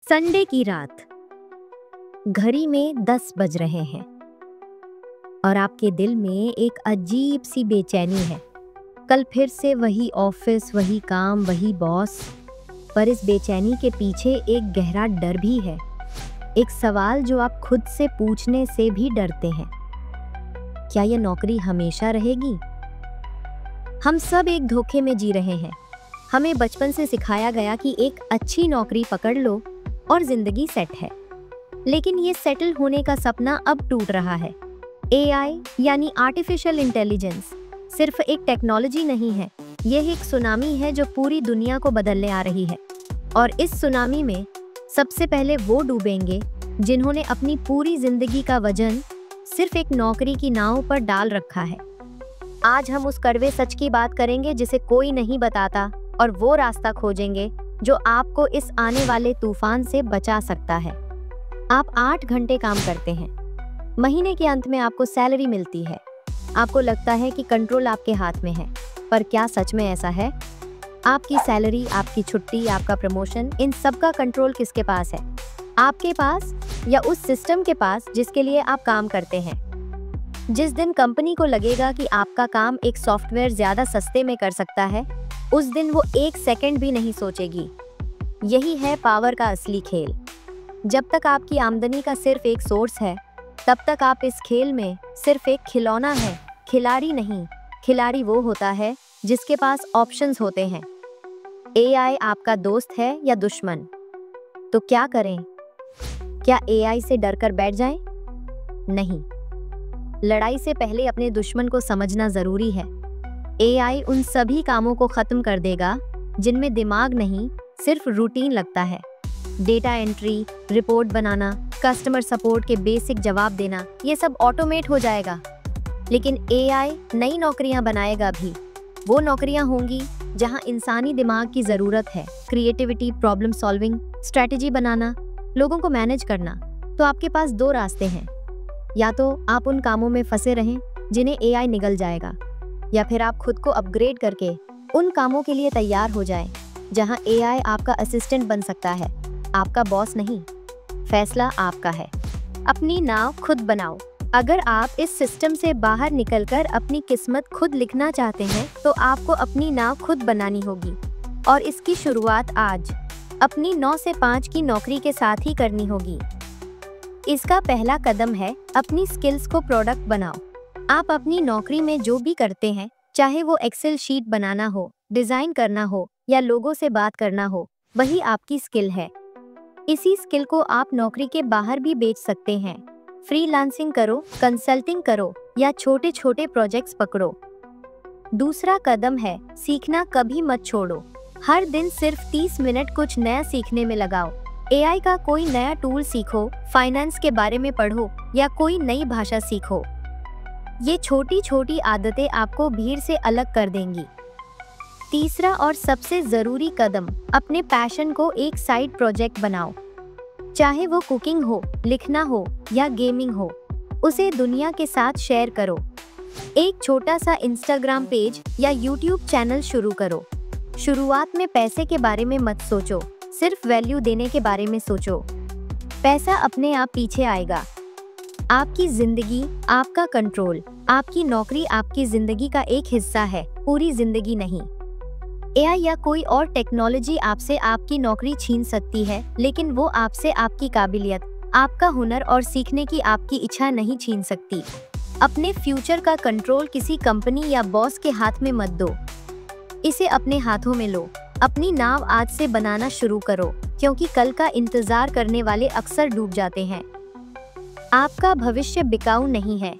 Sunday की रात, घड़ी में 10 बज रहे हैं और आपके दिल में एक अजीब सी बेचैनी है। कल फिर से वही ऑफिस, वही काम, वही बॉस। पर इस बेचैनी के पीछे एक गहरा डर भी है, एक सवाल जो आप खुद से पूछने से भी डरते हैं। क्या यह नौकरी हमेशा रहेगी? हम सब एक धोखे में जी रहे हैं। हमें बचपन से सिखाया गया कि एक अच्छी नौकरी पकड़ लो और जिंदगी सेट है। लेकिन ये सेटल होने का सपना अब टूट रहा है। एआई यानी आर्टिफिशियल इंटेलिजेंस सिर्फ एक टेक्नोलॉजी नहीं है, यह एक सुनामी है जो पूरी दुनिया को बदलने आ रही है। और इस सुनामी में सबसे पहले वो डूबेंगे जिन्होंने अपनी पूरी जिंदगी का वजन सिर्फ एक नौकरी की नाव पर डाल रखा है। आज हम उस कड़वे सच की बात करेंगे जिसे कोई नहीं बताता, और वो रास्ता खोजेंगे जो आपको इस आने वाले तूफान से बचा सकता है। आप 8 घंटे काम करते हैं, महीने के अंत में आपको सैलरी मिलती है। आपको लगता है कि कंट्रोल आपके हाथ में है, पर क्या सच में ऐसा है? आपकी सैलरी, आपकी छुट्टी, आपका प्रमोशन, इन सब का कंट्रोल किसके पास है? आपके पास या उस सिस्टम के पास जिसके लिए आप काम करते हैं? जिस दिन कंपनी को लगेगा कि आपका काम एक सॉफ्टवेयर ज्यादा सस्ते में कर सकता है, उस दिन वो 1 सेकंड भी नहीं सोचेगी। यही है पावर का असली खेल। जब तक आपकी आमदनी का सिर्फ एक सोर्स है, तब तक आप इस खेल में सिर्फ एक खिलौना है, खिलाड़ी नहीं। खिलाड़ी वो होता है जिसके पास ऑप्शंस होते हैं। एआई आपका दोस्त है या दुश्मन? तो क्या करें? क्या एआई से डरकर बैठ जाएं? नहीं। लड़ाई से पहले अपने दुश्मन को समझना जरूरी है। एआई उन सभी कामों को खत्म कर देगा जिनमें दिमाग नहीं, सिर्फ रूटीन लगता है। डेटा एंट्री, रिपोर्ट बनाना, कस्टमर सपोर्ट के बेसिक जवाब देना, ये सब ऑटोमेट हो जाएगा। लेकिन एआई नई नौकरियां बनाएगा भी। वो नौकरियां होंगी जहां इंसानी दिमाग की जरूरत है। क्रिएटिविटी, प्रॉब्लम सॉल्विंग, स्ट्रेटेजी बनाना, लोगों को मैनेज करना। तो आपके पास 2 रास्ते हैं। या तो आप उन कामों में फंसे रहें जिन्हें एआई निगल जाएगा, या फिर आप खुद को अपग्रेड करके उन कामों के लिए तैयार हो जाएं जहां एआई आपका असिस्टेंट बन सकता है, आपका बॉस नहीं। फैसला आपका है। अपनी नाव खुद बनाओ। अगर आप इस सिस्टम से बाहर निकलकर अपनी किस्मत खुद लिखना चाहते हैं, तो आपको अपनी नाव खुद बनानी होगी। और इसकी शुरुआत आज अपनी 9 से 5 की नौकरी के साथ ही करनी होगी। इसका पहला कदम है अपनी स्किल्स को प्रोडक्ट बनाओ। आप अपनी नौकरी में जो भी करते हैं, चाहे वो एक्सेल शीट बनाना हो, डिजाइन करना हो या लोगों से बात करना हो, वही आपकी स्किल है। इसी स्किल को आप नौकरी के बाहर भी बेच सकते हैं। फ्रीलांसिंग करो, कंसल्टिंग करो या छोटे छोटे प्रोजेक्ट्स पकड़ो। दूसरा कदम है सीखना कभी मत छोड़ो। हर दिन सिर्फ 30 मिनट कुछ नया सीखने में लगाओ। एआई का कोई नया टूल सीखो, फाइनेंस के बारे में पढ़ो या कोई नई भाषा सीखो। ये छोटी छोटी आदतें आपको भीड़ से अलग कर देंगी। तीसरा और सबसे जरूरी कदम, अपने पैशन को एक साइड प्रोजेक्ट बनाओ। चाहे वो कुकिंग हो, लिखना हो या गेमिंग हो, उसे दुनिया के साथ शेयर करो। एक छोटा सा इंस्टाग्राम पेज या यूट्यूब चैनल शुरू करो। शुरुआत में पैसे के बारे में मत सोचो, सिर्फ वैल्यू देने के बारे में सोचो। पैसा अपने आप पीछे आएगा। आपकी जिंदगी, आपका कंट्रोल। आपकी नौकरी आपकी जिंदगी का एक हिस्सा है, पूरी जिंदगी नहीं। एआई या कोई और टेक्नोलॉजी आपसे आपकी नौकरी छीन सकती है, लेकिन वो आपसे आपकी काबिलियत, आपका हुनर और सीखने की आपकी इच्छा नहीं छीन सकती। अपने फ्यूचर का कंट्रोल किसी कंपनी या बॉस के हाथ में मत दो, इसे अपने हाथों में लो। अपनी नाव आज से बनाना शुरू करो, क्योंकि कल का इंतजार करने वाले अक्सर डूब जाते हैं। आपका भविष्य बिकाऊ नहीं है,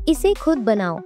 इसे खुद बनाओ।